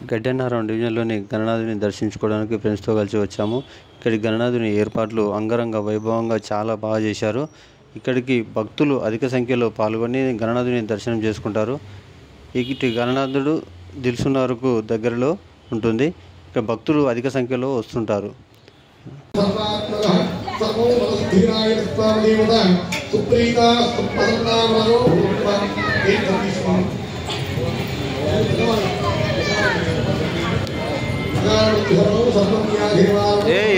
గడ్డెన్నారం డివిజన్లోని గణనాథుని దర్శించుకోవడానికి ఫ్రెండ్స్తో కలిసి వచ్చాము. ఇక్కడి గణనాథుని ఏర్పాట్లు అంగరంగ వైభవంగా చాలా బాగా చేశారు. ఇక్కడికి భక్తులు అధిక సంఖ్యలో పాల్గొని గణనాథుని దర్శనం చేసుకుంటారు. ఇటు గణనాథుడు దిల్సుఖ్నగర్కు దగ్గరలో ఉంటుంది. ఇక్కడ భక్తులు అధిక సంఖ్యలో వస్తుంటారు.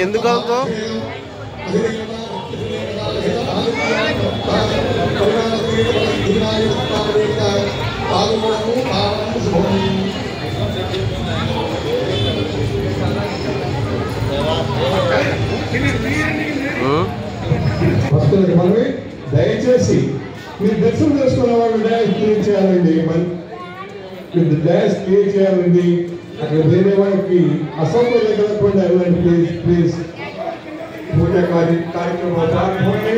ఎందుకు మనమే దయచేసి మీరు దర్శనం చేసుకున్న వాళ్ళు డ్యాన్స్ క్లియర్ చేయాలండి. మీరు డ్యాన్స్ క్లియర్ చేయాలండి. అక్కడ వేరే వాళ్ళకి అసౌకర్యం కలగకుండా ఇవ్వండి ప్లీజ్. పూజ కార్యక్రమం ప్రారంభమై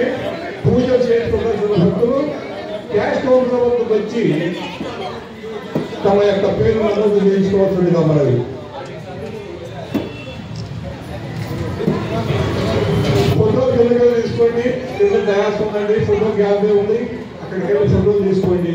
పూజ చేసుకోవాల్సిన భక్తులు క్యాష్ కౌంటర్ వద్దకు వచ్చి తమ యొక్క పేరు నమోదు చేయించుకోవాల్సిందిగా మనవి. ఫోటో కిందకి తీసుకోండి. కింద డయాస్ ఉందండి, ఫోటో గ్యాలరీ ఉంది, అక్కడికి వెళ్ళి ఫోటోలు తీసుకోండి.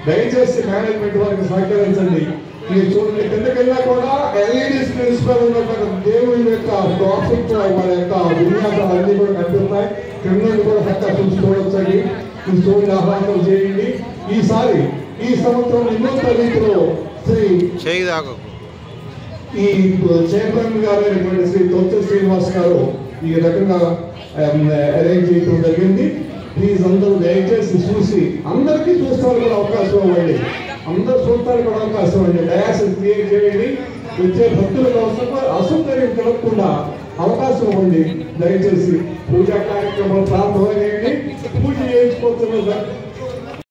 దయచేసి మేనేజ్మెంట్ వారికి సహకరించండి. మీరు చూడండి, కిందకి వెళ్ళా కూడా ఎల్ఈడి స్క్రీన్స్ పై ఉన్న దేవుని యొక్క ట్రాఫిక్ వాళ్ళ యొక్క విన్యాసాలు అన్ని కూడా కనిపిస్తాయి. కింద కూడా చక్కగా చూసుకోవచ్చండి. ఈ చూడండి, ఆహ్వానం చేయండి. ఈ సంవత్సరం వినూత్న రీతిలో శ్రీ ఈ చైర్మన్ గారు అయినటువంటి శ్రీ తొంచె శ్రీనివాస్ గారు ఈ రకంగా అరేంజ్ చేయడం జరిగింది. ప్లీజ్ అందరూ దయచేసి చూసి అందరికీ చూస్తానికి కూడా అవకాశం ఇవ్వండి. అందరూ చూడటానికి కూడా అవకాశం ఇవ్వండి. డయాస్ క్రియేట్ చేయండి. వచ్చే భక్తులకు అసౌకర్యం కలగకుండా అవకాశం ఇవ్వండి. దయచేసి పూజా కార్యక్రమం ప్రారంభమయ్యండి. పూజ చేయించుకోవచ్చు.